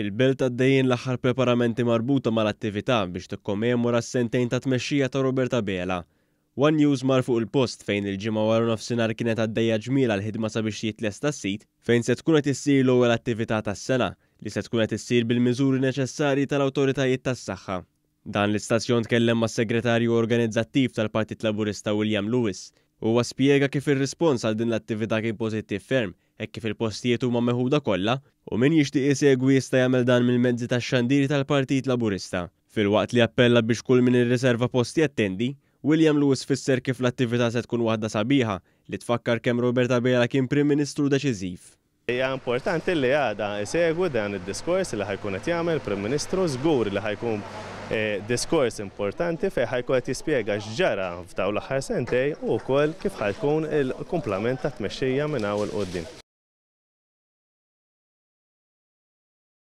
Fil-belt għaddejjin l-aħħar preparamenti marbuta mal-attività biex tikkommemora s-sentejn ta' tmexxija ta' Roberta Bela. One News mar fuq il-post fejn il-ġimgħa wara nofsinhar kienet għaddejja ġmiela l-ħidma sabiex jitlesta s-sit fejn se tkun qed issir l-ewwel attività tas-sena li se tkun qed issir bil-miżuri neċessarji tal-awtoritajiet tas-saħħa. Dan l-istazzjon tkellem mas-segretarju organizzattiv tal-Partit Laburista William Lewis huwa spjega kif ir-rispons għal din l-attività kien pożittiv ferm hekk kif il-postijiet huma meħuda kollha u min jixtieq isegwi jista' jagħmel dan mill-mezzi tax-xandiri tal-Partit Laburista. Filwaqt li appella biex kull min irriserva posti attendi, William Lewis fisser kif l-attività se tkun waħda sabiħa li tfakkar kemm Roberta Bela kien Prim Ministru deċiżiv. Hija importanti li għada isegwu dan id-diskors li ħajkun qed jagħmel Prim Ministru żgur li ħajkun diskors importanti fejn ħajkun qed jispjega x'ġara f'dawn l-aħħar sentej u wkoll kif ħajkun il-kumplament ta' tmexxija minn hawn il qudiem.